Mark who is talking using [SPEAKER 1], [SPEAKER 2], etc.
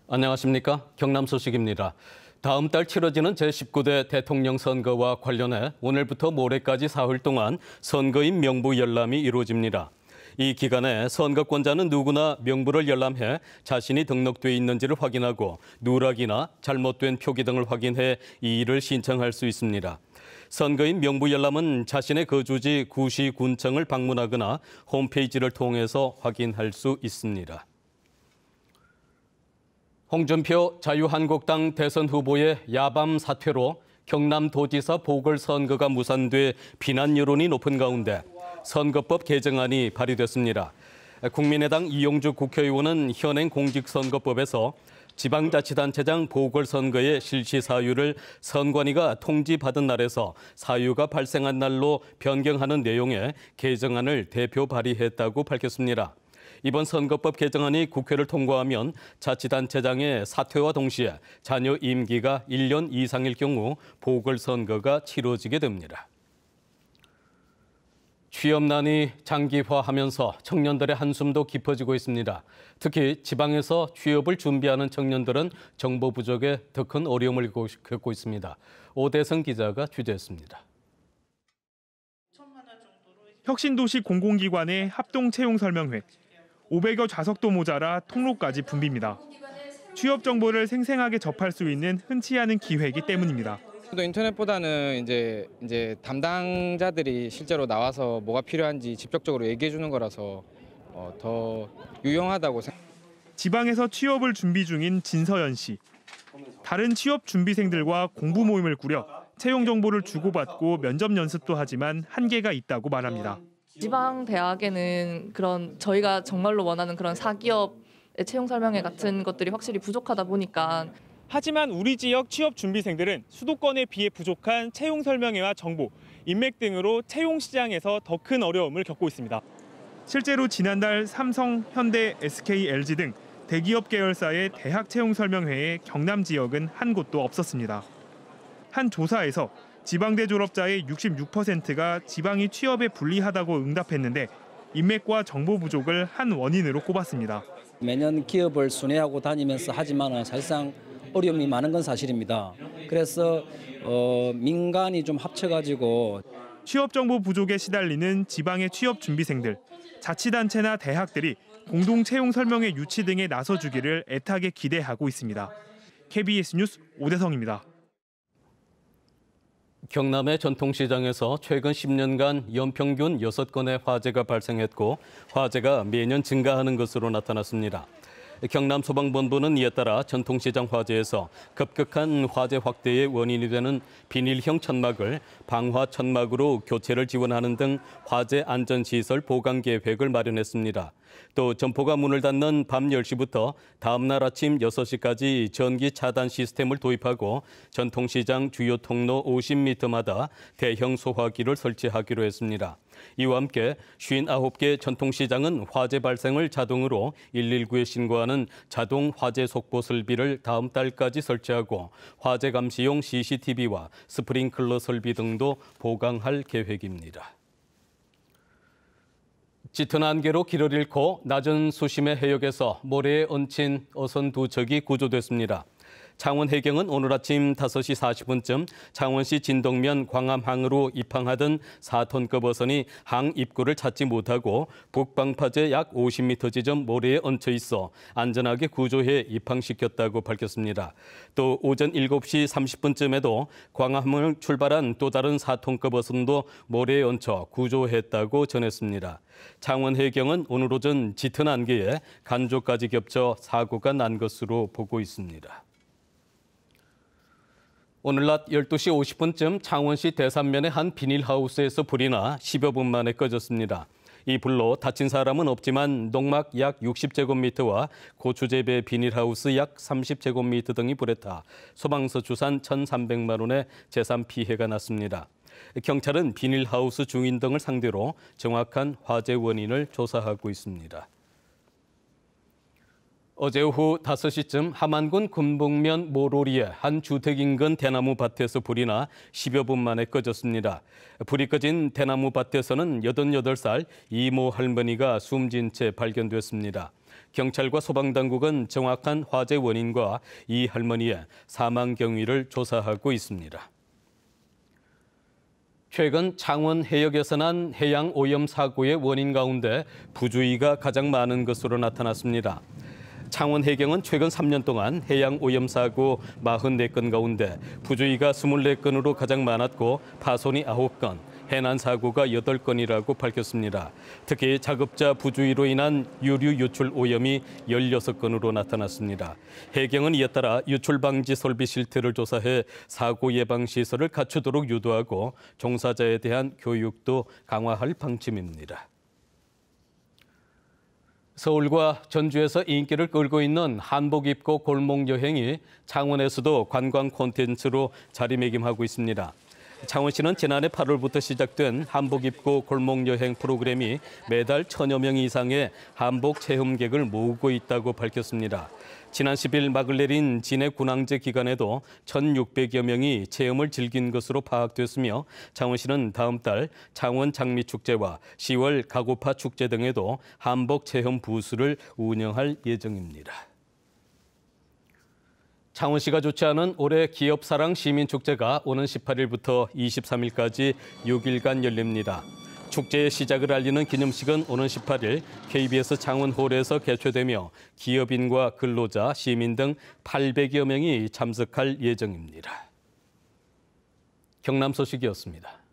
[SPEAKER 1] 안녕하십니까? 경남 소식입니다. 다음 달 치러지는 제19대 대통령 선거와 관련해 오늘부터 모레까지 사흘 동안 선거인 명부 열람이 이루어집니다. 이 기간에 선거권자는 누구나 명부를 열람해 자신이 등록돼 있는지를 확인하고 누락이나 잘못된 표기 등을 확인해 이의를 신청할 수 있습니다. 선거인 명부 열람은 자신의 거주지 구시 군청을 방문하거나 홈페이지를 통해서 확인할 수 있습니다. 홍준표 자유한국당 대선 후보의 야밤 사퇴로 경남도지사 보궐선거가 무산돼 비난 여론이 높은 가운데 선거법 개정안이 발의됐습니다. 국민의당 이용주 국회의원은 현행 공직선거법에서 지방자치단체장 보궐선거의 실시 사유를 선관위가 통지받은 날에서 사유가 발생한 날로 변경하는 내용의 개정안을 대표 발의했다고 밝혔습니다. 이번 선거법 개정안이 국회를 통과하면 자치단체장의 사퇴와 동시에 자녀 임기가 1년 이상일 경우 보궐선거가 치러지게 됩니다. 취업난이 장기화하면서 청년들의 한숨도 깊어지고 있습니다. 특히 지방에서 취업을 준비하는 청년들은 정보 부족에 더 큰 어려움을 겪고 있습니다. 오대성 기자가 취재했습니다.
[SPEAKER 2] 혁신도시 공공기관의 합동채용설명회. 500여 좌석도 모자라 통로까지 붐빕니다. 취업 정보를 생생하게 접할 수 있는 흔치 않은 기회이기 때문입니다.
[SPEAKER 3] 인터넷보다는 이제 담당자들이 실제로 나와서 뭐가 필요한지 직접적으로 얘기해 주는 거라서 더 유용하다고 생각합니다.
[SPEAKER 2] 지방에서 취업을 준비 중인 진서연 씨. 다른 취업 준비생들과 공부 모임을 꾸려 채용 정보를 주고받고 면접 연습도 하지만 한계가 있다고 말합니다.
[SPEAKER 4] 지방 대학에는 그런 저희가 정말로 원하는 그런 사기업의 채용 설명회 같은 것들이 확실히 부족하다 보니까.
[SPEAKER 2] 하지만 우리 지역 취업 준비생들은 수도권에 비해 부족한 채용 설명회와 정보, 인맥 등으로 채용 시장에서 더 큰 어려움을 겪고 있습니다. 실제로 지난달 삼성, 현대, SK, LG 등 대기업 계열사의 대학 채용 설명회에 경남 지역은 한 곳도 없었습니다. 한 조사에서 지방대 졸업자의 66%가 지방이 취업에 불리하다고 응답했는데 인맥과 정보 부족을 한 원인으로 꼽았습니다.
[SPEAKER 5] 매년 기업을 순회하고 다니면서 하지만 사실상 어려움이 많은 건 사실입니다. 그래서 민간이 좀 합쳐가지고
[SPEAKER 2] 취업 정보 부족에 시달리는 지방의 취업 준비생들, 자치단체나 대학들이 공동 채용 설명회 유치 등에 나서주기를 애타게 기대하고 있습니다. KBS 뉴스 오대성입니다.
[SPEAKER 1] 경남의 전통시장에서 최근 10년간 연평균 6건의 화재가 발생했고 화재가 매년 증가하는 것으로 나타났습니다. 경남소방본부는 이에 따라 전통시장 화재에서 급격한 화재 확대의 원인이 되는 비닐형 천막을 방화 천막으로 교체를 지원하는 등 화재 안전시설 보강 계획을 마련했습니다. 또 점포가 문을 닫는 밤 10시부터 다음 날 아침 6시까지 전기 차단 시스템을 도입하고 전통시장 주요 통로 50m마다 대형 소화기를 설치하기로 했습니다. 이와 함께 59개 전통시장은 화재 발생을 자동으로 119에 신고하는 자동 화재 속보 설비를 다음 달까지 설치하고 화재 감시용 CCTV와 스프링클러 설비 등도 보강할 계획입니다. 짙은 안개로 길을 잃고 낮은 수심의 해역에서 모래에 얹힌 어선 2척이 구조됐습니다. 창원 해경은 오늘 아침 5시 40분쯤 창원시 진동면 광암항으로 입항하던 4톤급 어선이 항 입구를 찾지 못하고 북방파제 약 50m 지점 모래에 얹혀 있어 안전하게 구조해 입항시켰다고 밝혔습니다. 또 오전 7시 30분쯤에도 광암항을 출발한 또 다른 4톤급 어선도 모래에 얹혀 구조했다고 전했습니다. 창원 해경은 오늘 오전 짙은 안개에 간조까지 겹쳐 사고가 난 것으로 보고 있습니다. 오늘 낮 12시 50분쯤 창원시 대산면의 한 비닐하우스에서 불이 나 10여 분 만에 꺼졌습니다. 이 불로 다친 사람은 없지만 농막 약 60제곱미터와 고추 재배 비닐하우스 약 30제곱미터 등이 불에 타 소방서 주산 1,300만 원의 재산 피해가 났습니다. 경찰은 비닐하우스 주인 등을 상대로 정확한 화재 원인을 조사하고 있습니다. 어제 오후 5시쯤 함안군 금북면 모로리의 한 주택 인근 대나무 밭에서 불이 나 10여 분 만에 꺼졌습니다. 불이 꺼진 대나무 밭에서는 88살 이모 할머니가 숨진 채 발견됐습니다. 경찰과 소방당국은 정확한 화재 원인과 이 할머니의 사망 경위를 조사하고 있습니다. 최근 창원 해역에서 난 해양 오염 사고의 원인 가운데 부주의가 가장 많은 것으로 나타났습니다. 창원 해경은 최근 3년 동안 해양 오염 사고 44건 가운데 부주의가 24건으로 가장 많았고 파손이 9건, 해난 사고가 8건이라고 밝혔습니다. 특히 작업자 부주의로 인한 유류 유출 오염이 16건으로 나타났습니다. 해경은 이에 따라 유출 방지 설비 실태를 조사해 사고 예방 시설을 갖추도록 유도하고 종사자에 대한 교육도 강화할 방침입니다. 서울과 전주에서 인기를 끌고 있는 한복 입고 골목 여행이 창원에서도 관광 콘텐츠로 자리매김하고 있습니다. 창원시는 지난해 8월부터 시작된 한복 입고 골목 여행 프로그램이 매달 1000여 명 이상의 한복 체험객을 모으고 있다고 밝혔습니다. 지난 10일 막을 내린 진해 군항제 기간에도 1600여 명이 체험을 즐긴 것으로 파악됐으며 창원시는 다음 달 창원 장미축제와 10월 가고파 축제 등에도 한복 체험 부스를 운영할 예정입니다. 창원시가 주최하는 올해 기업사랑 시민축제가 오는 18일부터 23일까지 6일간 열립니다. 축제의 시작을 알리는 기념식은 오는 18일 KBS 창원홀에서 개최되며 기업인과 근로자, 시민 등 800여 명이 참석할 예정입니다. 경남 소식이었습니다.